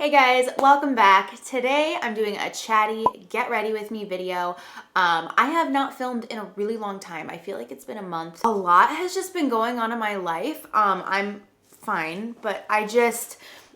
Hey guys, welcome back. Today I'm doing a chatty get ready with me video. I have not filmed in a really long time. I feel like it's been a month. A lot has just been going on in my life. I'm fine, but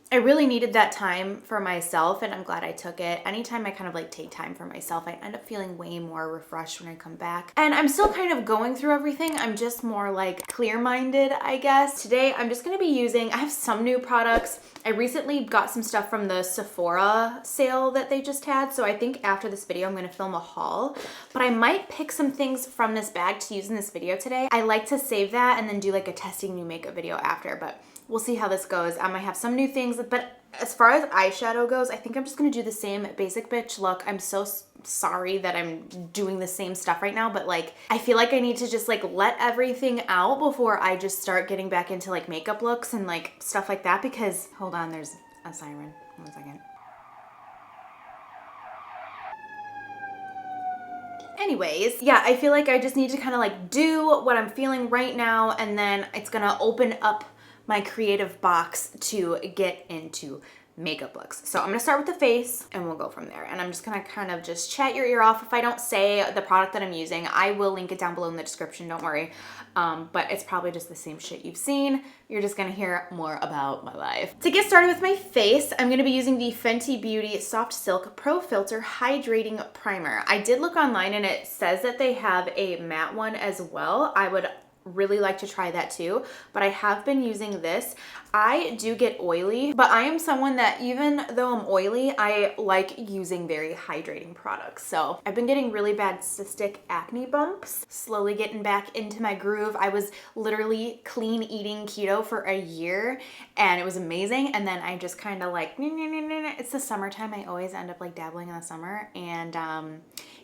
I really needed that time for myself and I'm glad I took it. Anytime I kind of like take time for myself, I end up feeling way more refreshed when I come back. And I'm still kind of going through everything. I'm just more like clear-minded, I guess. Today, I'm just gonna be using, I have some new products. I recently got some stuff from the Sephora sale that they just had. So I think after this video, I'm gonna film a haul, but I might pick some things from this bag to use in this video today. I like to save that and then do like a testing new makeup video after, but we'll see how this goes. I might have some new things, but as far as eyeshadow goes, I think I'm just gonna do the same basic bitch look. I'm so sorry that I'm doing the same stuff right now, but like, I feel like I need to just like let everything out before I just start getting back into like makeup looks and like stuff like that because, hold on, there's a siren. 1 second. Anyways, yeah, I feel like I just need to kind of like do what I'm feeling right now and then it's gonna open up my creative box to get into makeup looks. So I'm gonna start with the face and we'll go from there. And I'm just gonna kind of just chat your ear off. If I don't say the product that I'm using, I will link it down below in the description, don't worry. But it's probably just the same shit you've seen. You're just gonna hear more about my life. To get started with my face, I'm gonna be using the Fenty Beauty Soft Silk Pro Filter Hydrating Primer. I did look online and it says that they have a matte one as well. I would really like to try that too, but I have been using this. I do get oily, but I am someone that even though I'm oily, I like using very hydrating products. So I've been getting really bad cystic acne bumps, slowly getting back into my groove. I was literally clean eating keto for a year and it was amazing. And then I just kind of like, it's the summertime. I always end up like dabbling in the summer and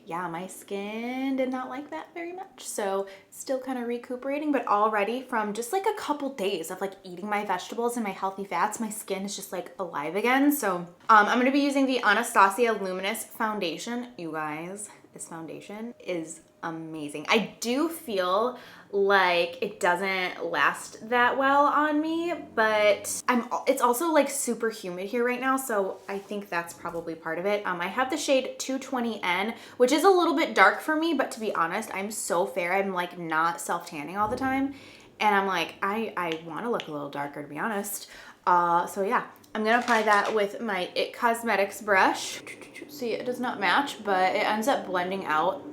yeah, my skin did not like that very much. So still kind of recuperating, but already from just like a couple days of like eating my vegetables and my healthy fats, my skin is just like alive again. So I'm going to be using the Anastasia Luminous Foundation. You guys, this foundation is amazing. I do feel like it doesn't last that well on me, but it's also like super humid here right now, so I think that's probably part of it. I have the shade 220N, which is a little bit dark for me, but to be honest, I'm so fair. I'm like not self-tanning all the time, and I'm like, I want to look a little darker, to be honest. So yeah, I'm gonna apply that with my IT Cosmetics brush. See, it does not match, but it ends up blending out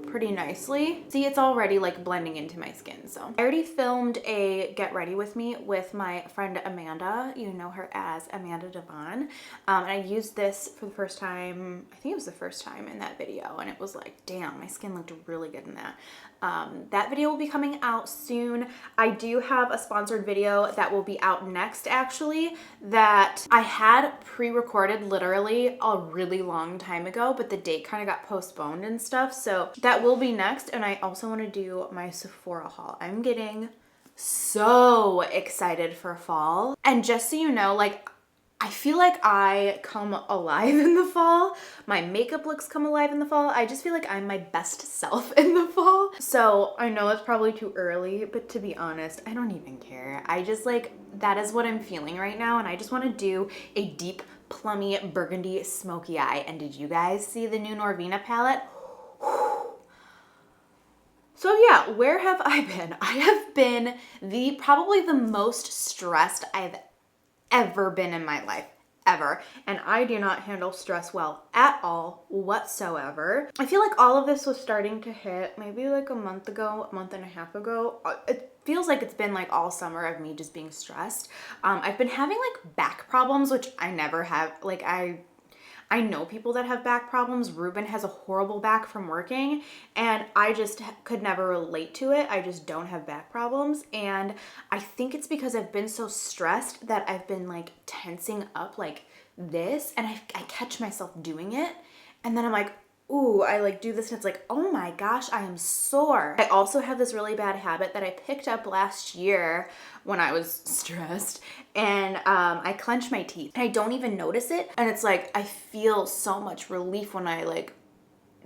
pretty nicely. See, it's already like blending into my skin. So I already filmed a get ready with me with my friend Amanda. You know her as Amanda Devon. And I used this for the first time. I think it was the first time in that video. And it was like, damn, my skin looked really good in that. That video will be coming out soon. I do have a sponsored video that will be out next actually that I had pre-recorded literally a really long time ago, but the date kind of got postponed and stuff. So that will be next. And I also want to do my Sephora haul. I'm getting so excited for fall. And just so you know, like, I feel like I come alive in the fall. My makeup looks come alive in the fall. I just feel like I'm my best self in the fall. So I know it's probably too early, but to be honest, I don't even care. I just like, that is what I'm feeling right now. And I just want to do a deep plummy burgundy smoky eye. And did you guys see the new Norvina palette? So yeah, where have I been? I have been probably the most stressed I've ever been in my life, ever. And I do not handle stress well at all whatsoever. I feel like all of this was starting to hit maybe like a month ago, a month and a half ago. It feels like it's been like all summer of me just being stressed. I've been having like back problems, which I never have. Like I know people that have back problems. Ruben has a horrible back from working and I just could never relate to it. I just don't have back problems. And I think it's because I've been so stressed that I've been like tensing up like this and I catch myself doing it. And then I'm like, ooh, I like do this and it's like, oh my gosh, I am sore. I also have this really bad habit that I picked up last year when I was stressed and I clench my teeth and I don't even notice it. And it's like, I feel so much relief when I like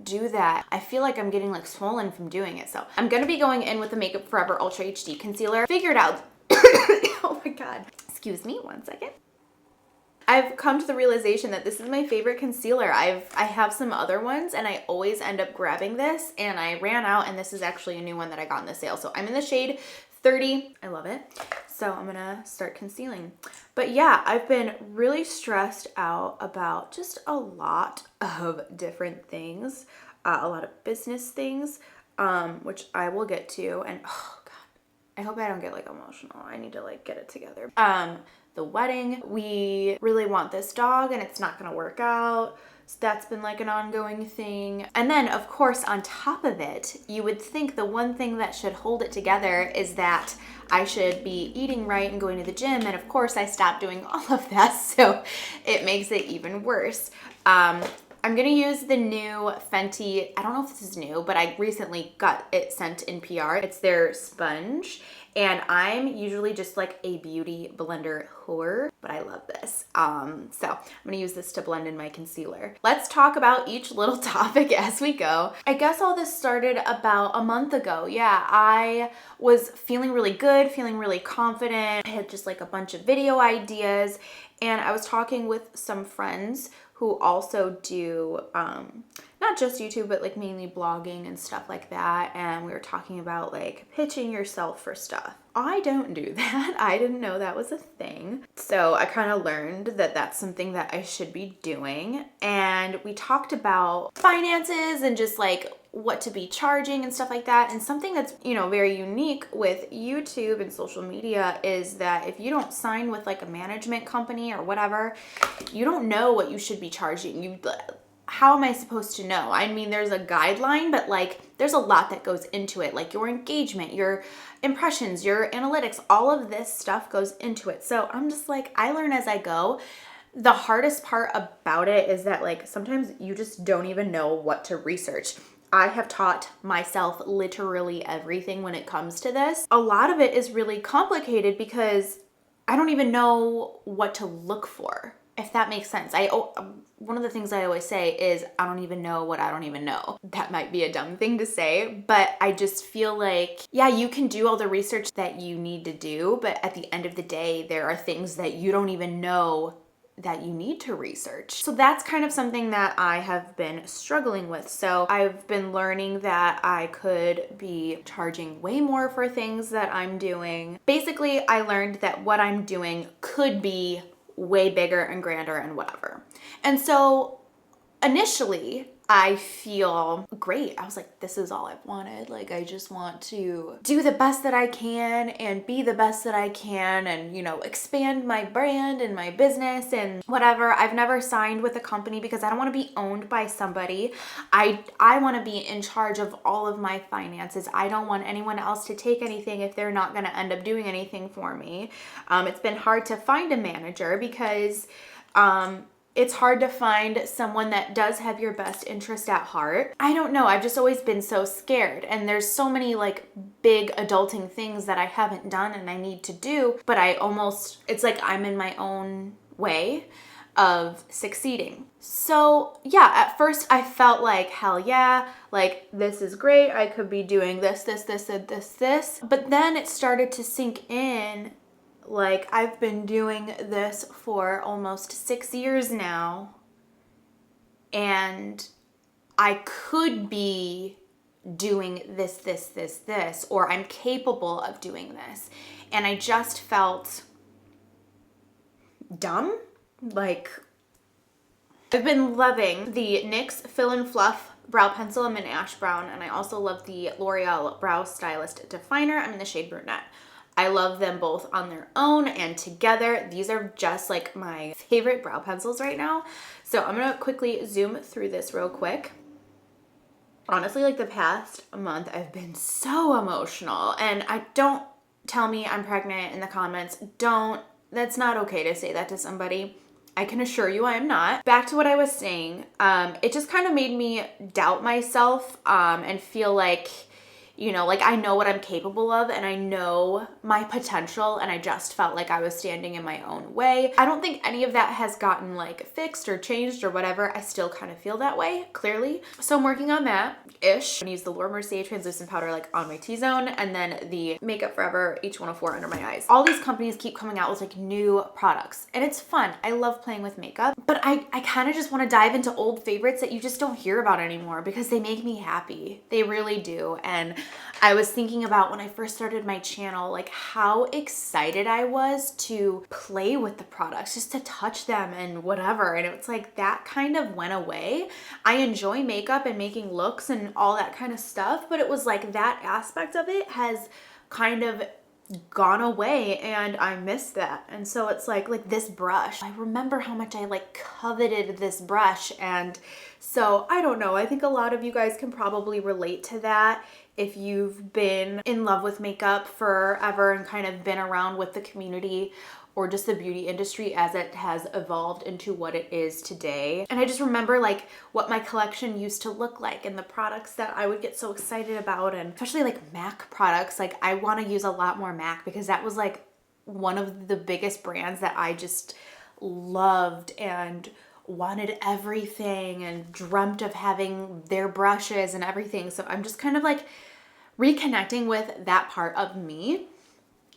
do that. I feel like I'm getting like swollen from doing it. So I'm gonna be going in with the Makeup Forever Ultra HD Concealer. Figured out, oh my God, excuse me 1 second. I've come to the realization that this is my favorite concealer. I have some other ones and I always end up grabbing this, and I ran out, and this is actually a new one that I got in the sale. So I'm in the shade 30. I love it. So I'm gonna start concealing. But yeah, I've been really stressed out about just a lot of different things, a lot of business things, which I will get to. And oh God, I hope I don't get like emotional. I need to like get it together. The wedding, we really want this dog and it's not gonna work out. So that's been like an ongoing thing. And then of course, on top of it, you would think the one thing that should hold it together is that I should be eating right and going to the gym. And of course I stopped doing all of that. So it makes it even worse. I'm gonna use the new Fenty, I don't know if this is new, but I recently got it sent in PR. It's their sponge. And I'm usually just like a beauty blender whore, but I love this. So I'm gonna use this to blend in my concealer. Let's talk about each little topic as we go. I guess all this started about a month ago. Yeah, I was feeling really good, feeling really confident. I had just like a bunch of video ideas, and I was talking with some friends who also do not just YouTube, but like mainly blogging and stuff like that. And we were talking about like pitching yourself for stuff. I don't do that. I didn't know that was a thing. So I kind of learned that that's something that I should be doing. And we talked about finances and just like what to be charging and stuff like that. And something that's, you know, very unique with YouTube and social media is that if you don't sign with like a management company or whatever, you don't know what you should be charging. How am I supposed to know? I mean, there's a guideline, but like there's a lot that goes into it, like your engagement, your impressions, your analytics, all of this stuff goes into it. So I'm just like, I learn as I go. The hardest part about it is that like sometimes you just don't even know what to research. I have taught myself literally everything when it comes to this. A lot of it is really complicated because I don't even know what to look for, if that makes sense. One of the things I always say is I don't even know what I don't even know. That might be a dumb thing to say, but I just feel like, yeah, you can do all the research that you need to do, but at the end of the day, there are things that you don't even know that you need to research. So that's kind of something that I have been struggling with. So I've been learning that I could be charging way more for things that I'm doing. Basically, I learned that what I'm doing could be way bigger and grander and whatever. And so initially, I feel great. I was like, this is all I've wanted. Like, I just want to do the best that I can and be the best that I can and, you know, expand my brand and my business and whatever. I've never signed with a company because I don't want to be owned by somebody. I want to be in charge of all of my finances. I don't want anyone else to take anything if they're not going to end up doing anything for me. It's been hard to find a manager because, it's hard to find someone that does have your best interest at heart. I don't know. I've just always been so scared. And there's so many like big adulting things that I haven't done and I need to do. But it's like I'm in my own way of succeeding. So yeah, at first I felt like, hell yeah, like this is great. I could be doing this. But then it started to sink in. Like, I've been doing this for almost 6 years now, and I could be doing this, or I'm capable of doing this. And I just felt dumb. Like, I've been loving the NYX Fill and Fluff brow pencil. I'm in ash brown, and I also love the L'Oreal Brow Stylist Definer. I'm in the shade brunette. I love them both on their own and together. These are just like my favorite brow pencils right now. So I'm gonna quickly zoom through this real quick. Honestly, like the past month, I've been so emotional, and don't tell me I'm pregnant in the comments. That's not okay to say that to somebody. I can assure you I am not. Back to what I was saying, it just kind of made me doubt myself and feel like, You know, like I know what I'm capable of and I know my potential, and I just felt like I was standing in my own way. I don't think any of that has gotten like fixed or changed or whatever. I still kind of feel that way, clearly. So I'm working on that-ish. I'm gonna use the Laura Mercier translucent powder like on my T-zone, and then the Makeup Forever H104 under my eyes. All these companies keep coming out with like new products, and it's fun. I love playing with makeup, but I kind of just want to dive into old favorites that you just don't hear about anymore because they make me happy. They really do. And I was thinking about when I first started my channel, like how excited I was to play with the products, just to touch them and whatever. And it's like that kind of went away. I enjoy makeup and making looks and all that kind of stuff, but it was like that aspect of it has kind of gone away, and I miss that. And so it's like this brush, I remember how much I like coveted this brush. And so I don't know, I think a lot of you guys can probably relate to that if you've been in love with makeup forever and kind of been around with the community or just the beauty industry as it has evolved into what it is today. And I just remember like what my collection used to look like and the products that I would get so excited about, and especially like MAC products. Like I want to use a lot more MAC because that was like one of the biggest brands that I just loved and wanted everything and dreamt of having their brushes and everything. So I'm just kind of like reconnecting with that part of me,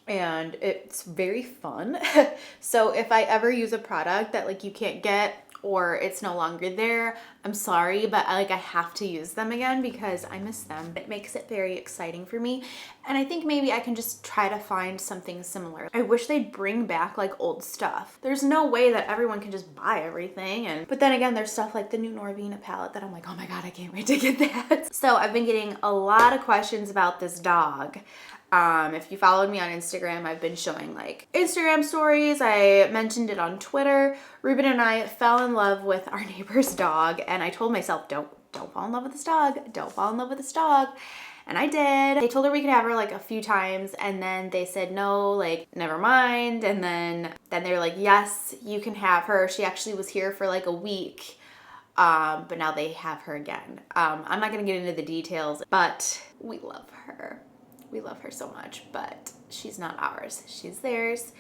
and it's very fun. So if I ever use a product that like you can't get or it's no longer there, I'm sorry, but I have to use them again because I miss them. It makes it very exciting for me. And I think maybe I can just try to find something similar. I wish they'd bring back like old stuff. There's no way that everyone can just buy everything. But then again, there's stuff like the new Norvina palette that I'm like, oh my God, I can't wait to get that. So I've been getting a lot of questions about this dog. If you followed me on Instagram, I've been showing like Instagram stories. I mentioned it on Twitter. Ruben and I fell in love with our neighbor's dog, and I told myself, don't fall in love with this dog. Don't fall in love with this dog. And I did. They told her we could have her like a few times, and then they said no, like never mind. And then they were like, yes, you can have her. She actually was here for like a week. But now they have her again. I'm not gonna get into the details, but we love her. We love her so much, but she's not ours. She's theirs.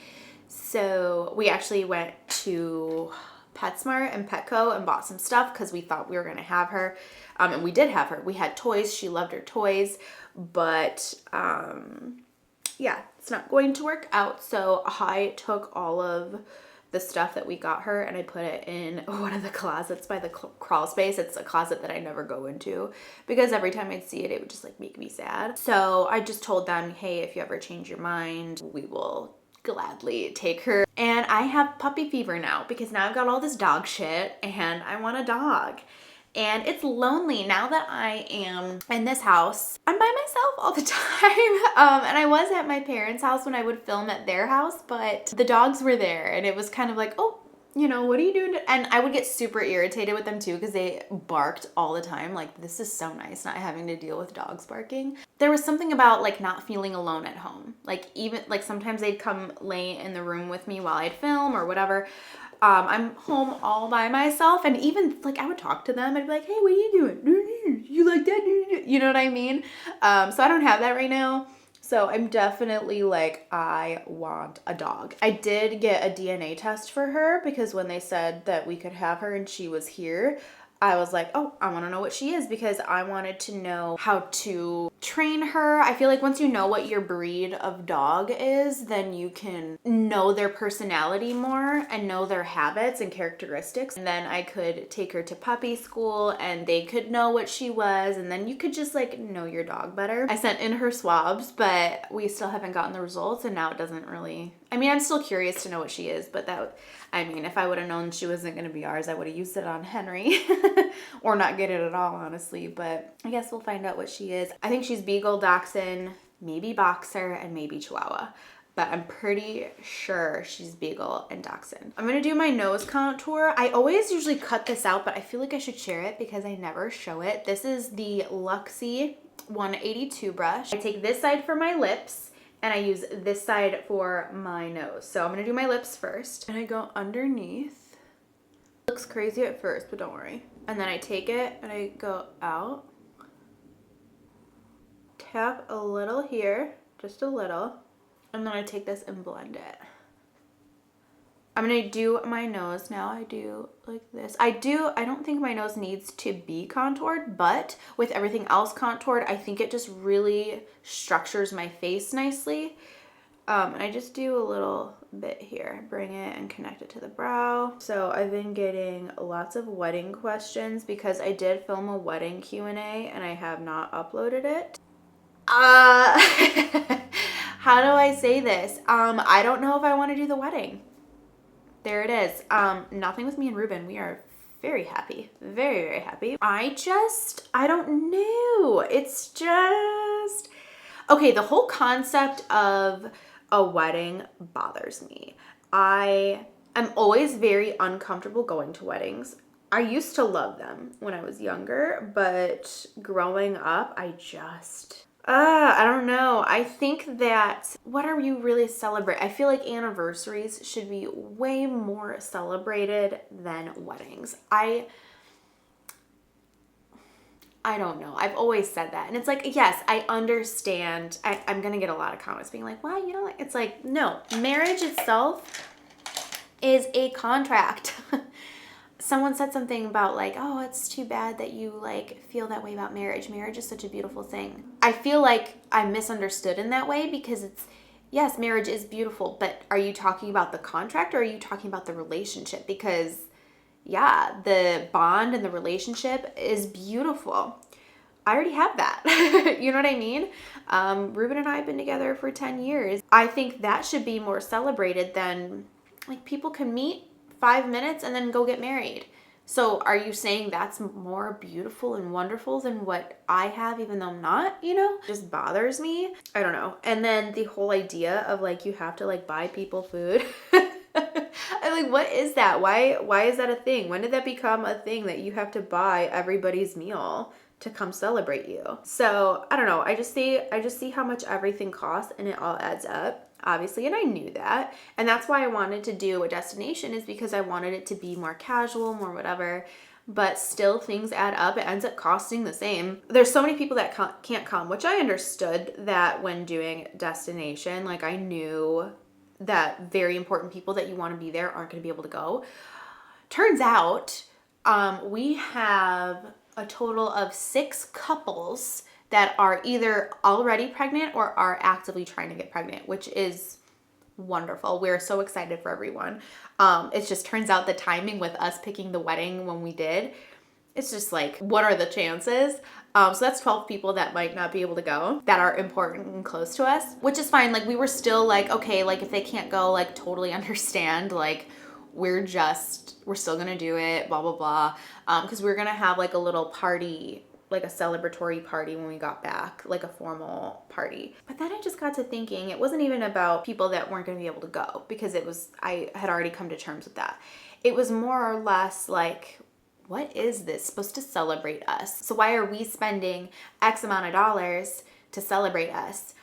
So we actually went to PetSmart and Petco and bought some stuff because we thought we were going to have her. And we did have her. We had toys. She loved her toys. But yeah, it's not going to work out. So I took all of the stuff that we got her and I put it in one of the closets by the crawl space. It's a closet that I never go into because every time I'd see it, it would just like make me sad. So I just told them, hey, if you ever change your mind, we will gladly take her. And I have puppy fever now because now I've got all this dog shit and I want a dog. And it's lonely now that I am in this house. I'm by myself all the time. And I was at my parents' house when I would film at their house, but the dogs were there and it was kind of like, oh, you know, what are you doing? And I would get super irritated with them too because they barked all the time. Like, this is so nice not having to deal with dogs barking. There was something about like not feeling alone at home. Like even like sometimes they'd come lay in the room with me while I'd film or whatever. I'm home all by myself, and even like I would talk to them. I'd be like, hey, what are you doing? You like that? You know what I mean? So I don't have that right now. So I'm definitely like, I want a dog. I did get a DNA test for her because when they said that we could have her and she was here, I was like, oh, I want to know what she is because I wanted to know how to train her. I feel like once you know what your breed of dog is, then you can know their personality more and know their habits and characteristics. And then I could take her to puppy school and they could know what she was. And then you could just like know your dog better. I sent in her swabs, but we still haven't gotten the results. And now it doesn't really, I mean, I'm still curious to know what she is, but if I would have known she wasn't going to be ours, I would have used it on Henry or not get it at all, honestly. But I guess we'll find out what she is. I think she's Beagle, Dachshund, maybe Boxer, and maybe Chihuahua. But I'm pretty sure she's Beagle and Dachshund. I'm going to do my nose contour. I always usually cut this out, but I feel like I should share it because I never show it. This is the Luxie 182 brush. I take this side for my lips. And I use this side for my nose. So I'm gonna do my lips first. And I go underneath. Looks crazy at first, but don't worry. And then I take it and I go out. tap a little here, just a little, and then I take this and blend it. I'm gonna do my nose now. I do like this. I don't think my nose needs to be contoured, but with everything else contoured, I think it just really structures my face nicely. And I just do a little bit here, bring it and connect it to the brow. So I've been getting lots of wedding questions because I did film a wedding Q&A and I have not uploaded it. How do I say this? I don't know if I want to do the wedding. There it is. Nothing with me and Ruben. We are very happy. Very, very happy. I don't know. It's just, okay, the whole concept of a wedding bothers me. I am always very uncomfortable going to weddings. I used to love them when I was younger, but growing up, I don't know. I think that, what are you really celebrate? I feel like anniversaries should be way more celebrated than weddings. I don't know. I've always said that. And it's like, yes, I understand. I'm going to get a lot of comments being like, why? You know, it's like, no, marriage itself is a contract. Someone said something about like, oh, it's too bad that you like feel that way about marriage. Marriage is such a beautiful thing. I feel like I'm misunderstood in that way because it's, yes, marriage is beautiful, but are you talking about the contract or are you talking about the relationship? Because yeah, the bond and the relationship is beautiful. I already have that. You know what I mean? Ruben and I have been together for 10 years. I think that should be more celebrated than like people can meet 5 minutes and then go get married. So are you saying that's more beautiful and wonderful than what I have, even though I'm not, you know? It just bothers me. I don't know. And then the whole idea of like, you have to like buy people food. I'm like, what is that? Why is that a thing? When did that become a thing that you have to buy everybody's meal to come celebrate you? So I don't know. I just see how much everything costs and it all adds up. Obviously, and I knew that. And that's why I wanted to do a destination, is because I wanted it to be more casual, more whatever, but still things add up. It ends up costing the same. There's so many people that can't come, which I understood that when doing destination. Like I knew that very important people that you want to be there aren't going to be able to go. Turns out we have a total of 6 couples that are either already pregnant or are actively trying to get pregnant, which is wonderful. We're so excited for everyone. It just turns out the timing with us picking the wedding when we did, it's just like, what are the chances? So that's 12 people that might not be able to go that are important and close to us, which is fine. Like we were still like, okay, like if they can't go, like totally understand, like we're still gonna do it, blah, blah, blah. Cause we're gonna have like a little party, like a celebratory party when we got back, like a formal party. But then I just got to thinking, it wasn't even about people that weren't going to be able to go, because I had already come to terms with that. It was more or less like, what is this supposed to celebrate us? So why are we spending X amount of dollars to celebrate us?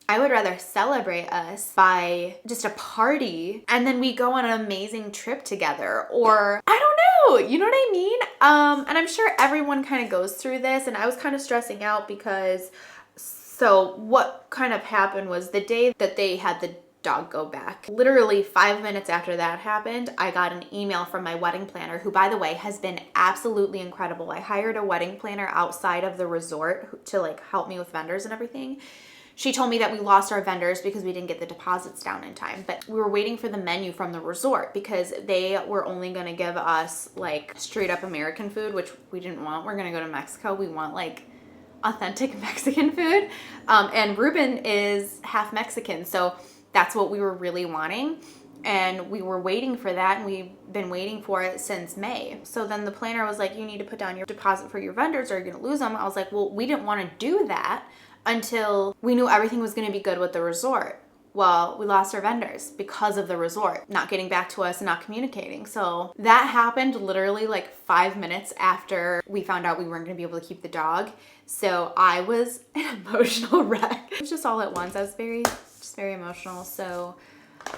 I would rather celebrate us by just a party and then we go on an amazing trip together, or I don't know, you know what I mean? And I'm sure everyone kind of goes through this, and I was kind of stressing out because, so what kind of happened was the day that they had the dog go back, literally 5 minutes after that happened, I got an email from my wedding planner, who by the way has been absolutely incredible. I hired a wedding planner outside of the resort to like help me with vendors and everything. She told me that we lost our vendors because we didn't get the deposits down in time, but we were waiting for the menu from the resort because they were only going to give us like straight up American food, which we didn't want. We're going to go to Mexico. We want like authentic Mexican food. And Ruben is half Mexican, so that's what we were really wanting. And we were waiting for that, and we've been waiting for it since May. So then the planner was like, you need to put down your deposit for your vendors or you're going to lose them. I was like, well, we didn't want to do that until we knew everything was going to be good with the resort. Well, we lost our vendors because of the resort not getting back to us and not communicating. So that happened literally like 5 minutes after we found out we weren't going to be able to keep the dog. So I was an emotional wreck. It was just all at once. I was very emotional. So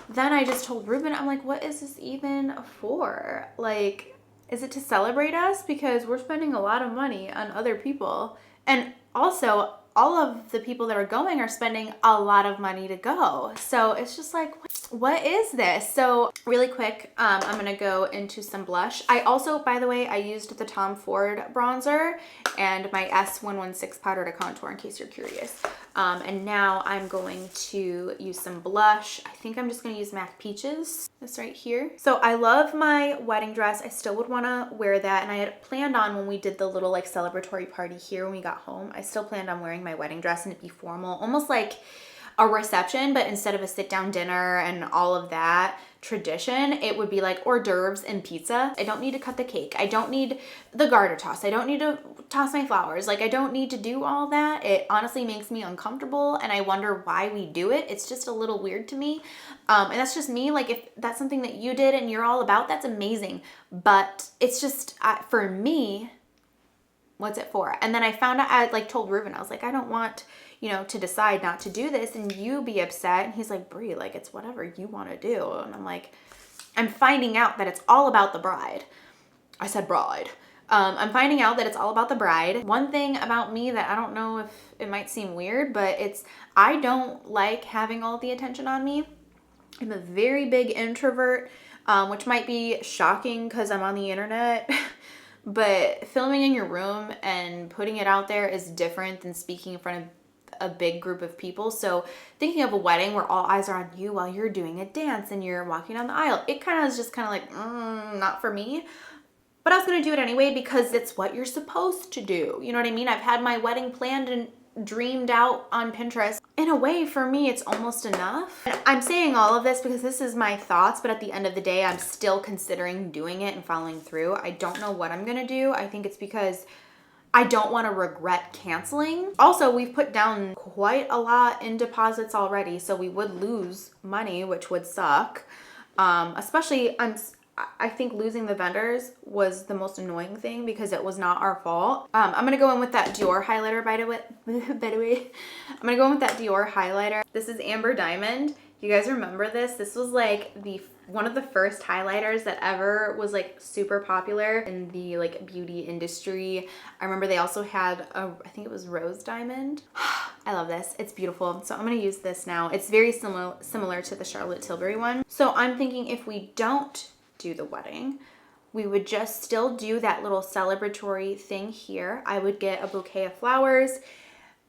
then I just told Ruben, I'm like, what is this even for? Like, is it to celebrate us? Because we're spending a lot of money on other people. And also, all of the people that are going are spending a lot of money to go. So it's just like, what is this? So really quick, I'm gonna go into some blush. I also, by the way, I used the Tom Ford bronzer and my S116 powder to contour, in case you're curious. And now I'm going to use some blush. I think I'm just gonna use MAC Peaches, this right here. So I love my wedding dress. I still would wanna wear that. And I had planned on, when we did the little like celebratory party here when we got home, I still planned on wearing my wedding dress and it'd be formal, almost like a reception, but instead of a sit down dinner and all of that tradition, it would be like hors d'oeuvres and pizza. I don't need to cut the cake. I don't need the garter toss. I don't need to toss my flowers. Like, I don't need to do all that. It honestly makes me uncomfortable and I wonder why we do it. It's just a little weird to me. And that's just me. Like, if that's something that you did and you're all about, that's amazing. But it's just, for me, what's it for? And then I found out, I like told Ruben, I was like, I don't want, you know, to decide not to do this and you be upset. And he's like, Brie, like, it's whatever you want to do. And I'm like, I'm finding out that it's all about the bride. I said bride. I'm finding out that it's all about the bride. One thing about me that I don't know if it might seem weird, but I don't like having all the attention on me. I'm a very big introvert, which might be shocking because I'm on the internet. But filming in your room and putting it out there is different than speaking in front of a big group of people. So thinking of a wedding where all eyes are on you while you're doing a dance and you're walking down the aisle, it kind of is just kind of like, not for me. But I was going to do it anyway because it's what you're supposed to do. You know what I mean? I've had my wedding planned and dreamed out on Pinterest. In a way, for me, it's almost enough. And I'm saying all of this because this is my thoughts, but at the end of the day, I'm still considering doing it and following through. I don't know what I'm going to do. I think it's because I don't want to regret canceling. Also, we've put down quite a lot in deposits already, so we would lose money, which would suck. Especially, I think losing the vendors was the most annoying thing because it was not our fault. I'm going to go in with that Dior highlighter, by the way. I'm going to go in with that Dior highlighter. This is Amber Diamond. You guys remember this? This was like one of the first highlighters that ever was like super popular in the like beauty industry. I remember they also had I think it was Rose Diamond. I love this. It's beautiful. So I'm going to use this now. It's very similar to the Charlotte Tilbury one. So I'm thinking if we don't do the wedding, we would just still do that little celebratory thing here. I would get a bouquet of flowers,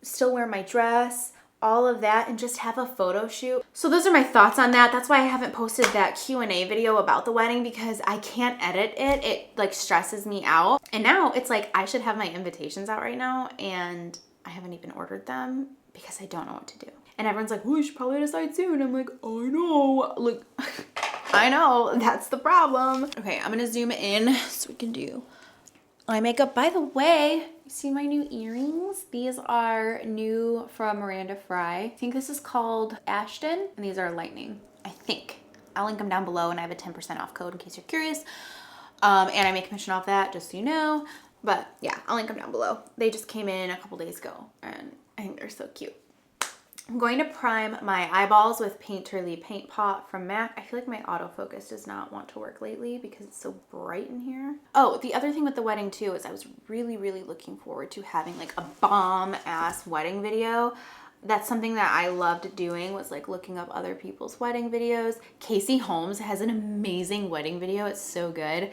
still wear my dress, all of that, and just have a photo shoot. So those are my thoughts on that. That's why I haven't posted that Q&A video about the wedding because I can't edit it. It like stresses me out. And now it's like I should have my invitations out right now and I haven't even ordered them because I don't know what to do. And everyone's like, well, you should probably decide soon. I'm like, I know. Look, I know, that's the problem. Okay, I'm gonna zoom in so we can do eye makeup. By the way, you see my new earrings? These are new from Miranda Fry. I think this is called Ashton, and these are lightning, I think. I'll link them down below, and I have a 10% off code in case you're curious. And I make commission off that, just so you know. But yeah, I'll link them down below. They just came in a couple days ago, and I think they're so cute. I'm going to prime my eyeballs with Painterly Paint Pot from MAC. I feel like my autofocus does not want to work lately because it's so bright in here. Oh, the other thing with the wedding too is I was really, really looking forward to having like a bomb-ass wedding video. That's something that I loved doing, was like looking up other people's wedding videos. Casey Holmes has an amazing wedding video. It's so good.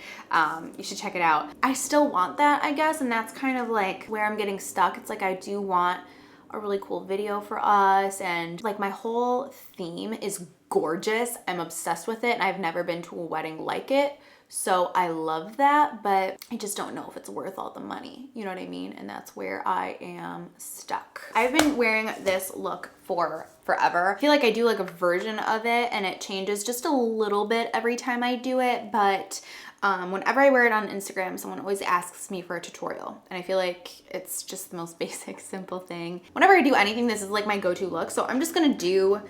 You should check it out. I still want that, I guess, and that's kind of like where I'm getting stuck. It's like I do want a really cool video for us, and like my whole theme is gorgeous. I'm obsessed with it and I've never been to a wedding like it, so I love that, but I just don't know if it's worth all the money, you know what I mean? And that's where I am stuck. I've been wearing this look for forever. I feel like I do like a version of it and it changes just a little bit every time I do it, but whenever I wear it on Instagram, someone always asks me for a tutorial. And I feel like it's just the most basic, simple thing. Whenever I do anything, this is like my go-to look. So I'm just gonna do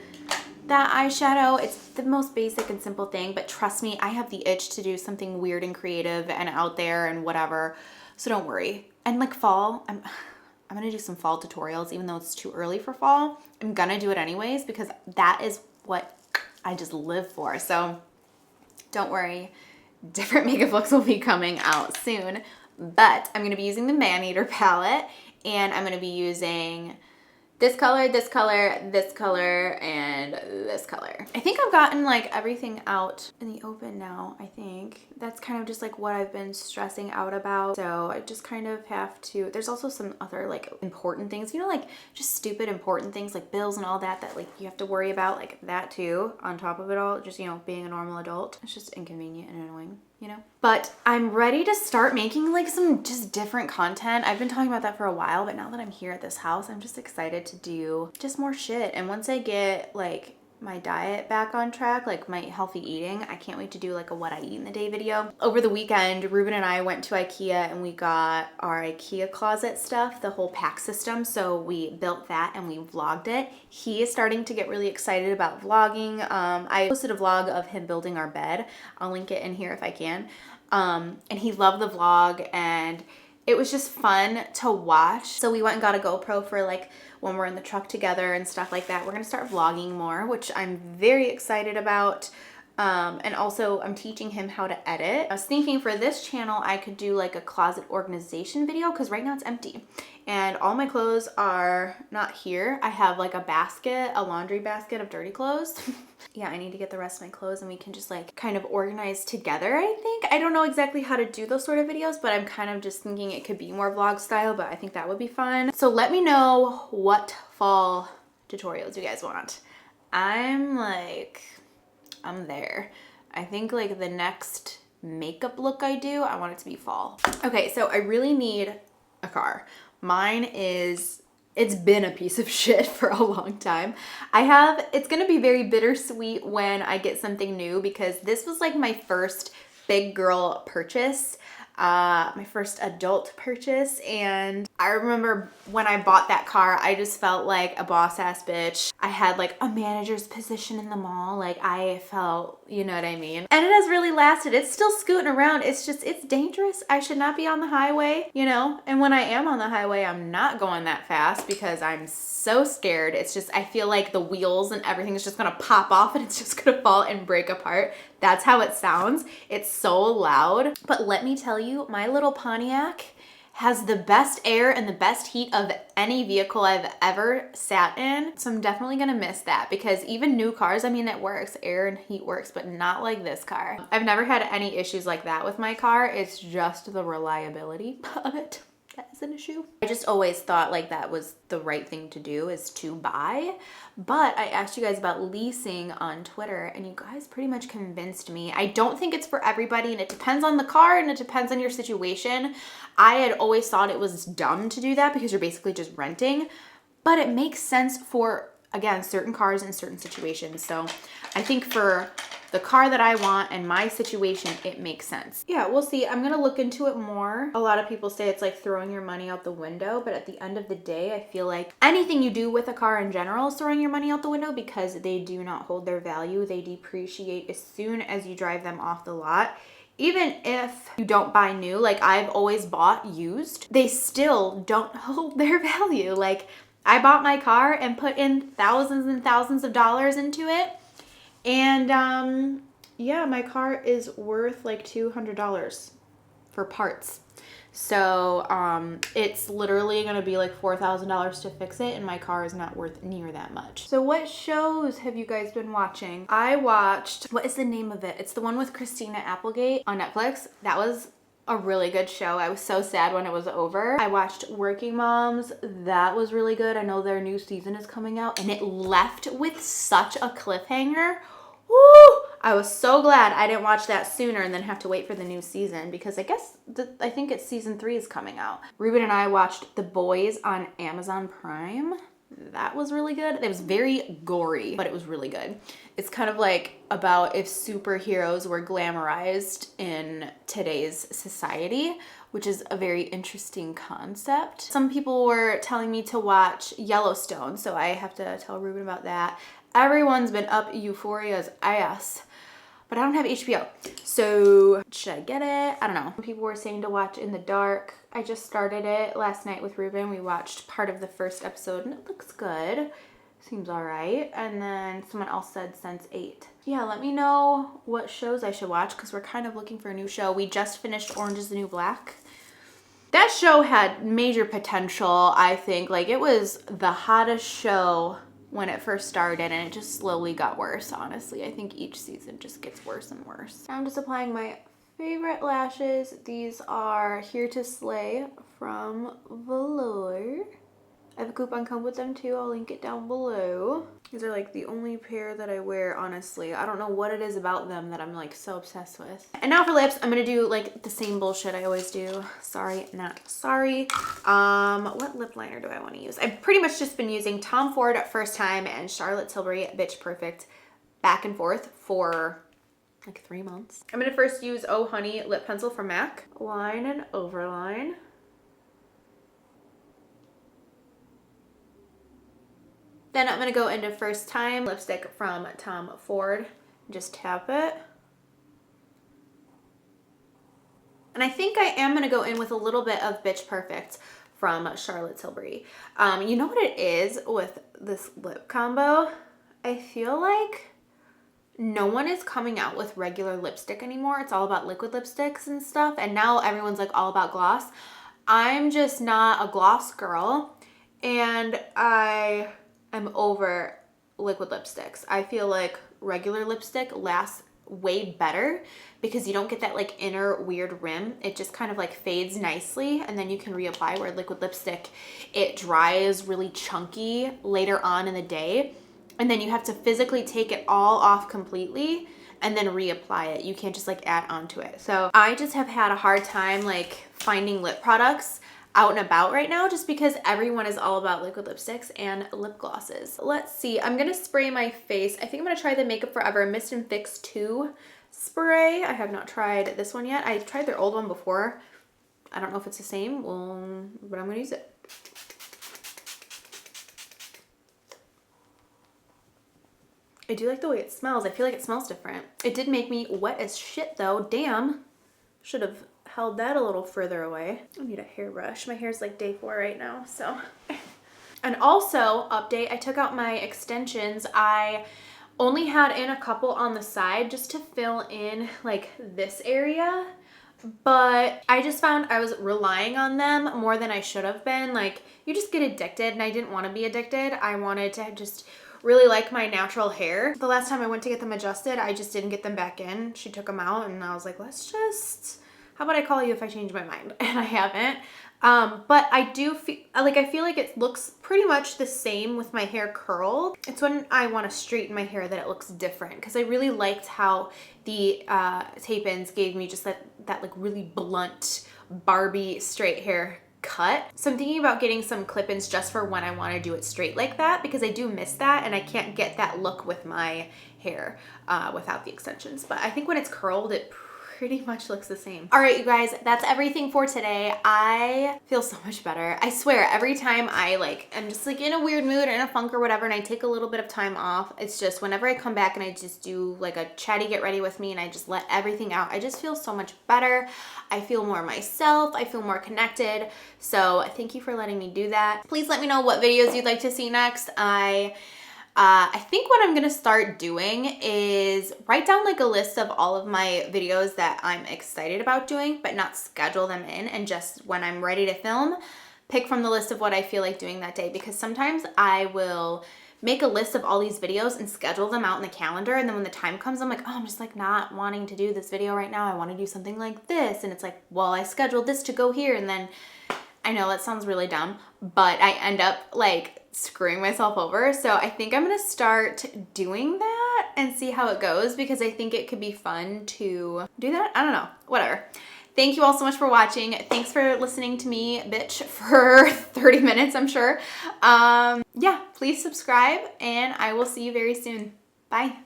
that eyeshadow. It's the most basic and simple thing, but trust me, I have the itch to do something weird and creative and out there and whatever. So don't worry. And like fall, I'm gonna do some fall tutorials, even though it's too early for fall. I'm gonna do it anyways because that is what I just live for. So don't worry. Different makeup looks will be coming out soon, but I'm going to be using the Man Eater palette, and I'm going to be using this color, this color, this color, and this color. I think I've gotten like everything out in the open now, I think. That's kind of just like what I've been stressing out about. So I just kind of have to, there's also some other like important things, you know, like just stupid important things like bills and all that like you have to worry about, like that too, on top of it all, just, you know, being a normal adult. It's just inconvenient and annoying, you know? But I'm ready to start making like some just different content. I've been talking about that for a while, but now that I'm here at this house, I'm just excited to do just more shit. And once I get like my diet back on track, like my healthy eating, I can't wait to do like a what I eat in the day video. Over the weekend, Ruben and I went to IKEA and we got our IKEA closet stuff, the whole pack system. So we built that and we vlogged it. He is starting to get really excited about vlogging. I posted a vlog of him building our bed. I'll link it in here if I can. And he loved the vlog and it was just fun to watch. So we went and got a GoPro for like when we're in the truck together and stuff like that. We're gonna start vlogging more, which I'm very excited about. And also I'm teaching him how to edit. I was thinking for this channel, I could do like a closet organization video because right now it's empty and all my clothes are not here. I have like a basket, a laundry basket of dirty clothes. Yeah, I need to get the rest of my clothes and we can just like kind of organize together, I think. I don't know exactly how to do those sort of videos, but I'm kind of just thinking it could be more vlog style, but I think that would be fun. So let me know what fall tutorials you guys want. I'm there. I think like the next makeup look I do, I want it to be fall. Okay, so I really need a car. Mine is, it's been a piece of shit for a long time. It's gonna be very bittersweet when I get something new because this was like my first big girl purchase. My first adult purchase, and I remember when I bought that car, I just felt like a boss ass bitch. I had like a manager's position in the mall. Like I felt, you know what I mean? And it has really lasted. It's still scooting around. It's just, it's dangerous. I should not be on the highway, you know? And when I am on the highway, I'm not going that fast because I'm so scared. It's just, I feel like the wheels and everything is just gonna pop off and it's just gonna fall and break apart. That's how it sounds. It's so loud. But let me tell you, my little Pontiac has the best air and the best heat of any vehicle I've ever sat in. So I'm definitely gonna miss that because even new cars, I mean, it works, air and heat works, but not like this car. I've never had any issues like that with my car. It's just the reliability of it that is an issue. I just always thought like that was the right thing to do, is to buy. But I asked you guys about leasing on Twitter and you guys pretty much convinced me. I don't think it's for everybody and it depends on the car and it depends on your situation. I had always thought it was dumb to do that because you're basically just renting, but it makes sense for, again, certain cars in certain situations. So I think for the car that I want and my situation, it makes sense. Yeah, we'll see. I'm gonna look into it more. A lot of people say it's like throwing your money out the window, but at the end of the day, I feel like anything you do with a car in general is throwing your money out the window because they do not hold their value. They depreciate as soon as you drive them off the lot. Even if you don't buy new, like I've always bought used, they still don't hold their value. Like I bought my car and put in thousands and thousands of dollars into it. And yeah, my car is worth like $200 for parts. So it's literally gonna be like $4,000 to fix it, and my car is not worth near that much. So what shows have you guys been watching? I watched, what is the name of it? It's the one with Christina Applegate on Netflix. That was a really good show. I was so sad when it was over. I watched Working Moms. That was really good. I know their new season is coming out and it left with such a cliffhanger. Woo! I was so glad I didn't watch that sooner and then have to wait for the new season because I guess, I think it's season 3 is coming out. Ruben and I watched The Boys on Amazon Prime. That was really good. It was very gory, but it was really good. It's kind of like about if superheroes were glamorized in today's society, which is a very interesting concept. Some people were telling me to watch Yellowstone, so I have to tell Ruben about that. Everyone's been up Euphoria's ass, but I don't have HBO. So should I get it? I don't know. People were saying to watch In the Dark. I just started it last night with Ruben. We watched part of the first episode and it looks good. Seems all right. And then someone else said Sense8. Yeah, let me know what shows I should watch because we're kind of looking for a new show. We just finished Orange is the New Black. That show had major potential, I think. Like, it was the hottest show when it first started, and it just slowly got worse, honestly. I think each season just gets worse and worse. I'm just applying my favorite lashes. These are Here to Slay from Velour. I have a coupon code with them too. I'll link it down below. These are like the only pair that I wear, honestly. I don't know what it is about them that I'm like so obsessed with. And now for lips, I'm gonna do like the same bullshit I always do. Sorry, not sorry. What lip liner do I want to use? I've pretty much just been using Tom Ford First Time and Charlotte Tilbury Bitch Perfect back and forth for like 3 months. I'm gonna first use Oh Honey lip pencil from MAC. Line and overline. Then I'm gonna go into First Time lipstick from Tom Ford. Just tap it. And I think I am gonna go in with a little bit of Bitch Perfect from Charlotte Tilbury. You know what it is with this lip combo? I feel like no one is coming out with regular lipstick anymore. It's all about liquid lipsticks and stuff. And now everyone's like all about gloss. I'm just not a gloss girl. And I'm over liquid lipsticks. I feel like regular lipstick lasts way better because you don't get that like inner weird rim. It just kind of like fades nicely and then you can reapply, where liquid lipstick, it dries really chunky later on in the day and then you have to physically take it all off completely and then reapply it. You can't just like add onto it. So I just have had a hard time like finding lip products out and about right now just because everyone is all about liquid lipsticks and lip glosses. Let's see, I'm gonna spray my face. I think I'm gonna try the Makeup Forever Mist and Fix 2 spray. I have not tried this one yet. I tried their old one before. I don't know if it's the same, but I'm gonna use it. I do like the way it smells. I feel like it smells different. It did make me wet as shit though. Damn, should have held that a little further away. I need a hairbrush. My hair's like day 4 right now, so. And also, update, I took out my extensions. I only had in a couple on the side just to fill in like this area, but I just found I was relying on them more than I should have been. Like, you just get addicted, and I didn't want to be addicted. I wanted to just really like my natural hair. The last time I went to get them adjusted, I just didn't get them back in. She took them out, and I was like, how about I call you if I change my mind? And I haven't. But I do feel like it looks pretty much the same with my hair curled. It's when I want to straighten my hair that it looks different, because I really liked how the tape-ins gave me just that like really blunt Barbie straight hair cut. So I'm thinking about getting some clip-ins just for when I want to do it straight like that, because I do miss that and I can't get that look with my hair without the extensions. But I think when it's curled, it pretty much looks the same. All right, you guys, that's everything for today. I feel so much better. I swear, every time I'm just like in a weird mood or in a funk or whatever, and I take a little bit of time off, it's just whenever I come back and I just do like a chatty get ready with me and I just let everything out, I just feel so much better. I feel more myself. I feel more connected. So thank you for letting me do that. Please let me know what videos you'd like to see next. I think what I'm gonna start doing is write down like a list of all of my videos that I'm excited about doing, but not schedule them in, and just when I'm ready to film, pick from the list of what I feel like doing that day. Because sometimes I will make a list of all these videos and schedule them out in the calendar, and then when the time comes, I'm like, oh, I'm just like not wanting to do this video right now. I want to do something like this, and it's like, well, I scheduled this to go here, and then I know that sounds really dumb, but I end up like screwing myself over. So I think I'm gonna start doing that and see how it goes, because I think it could be fun to do that. I don't know, whatever. Thank you all so much for watching. Thanks for listening to me bitch for 30 minutes, I'm sure. Yeah, please subscribe and I will see you very soon. Bye.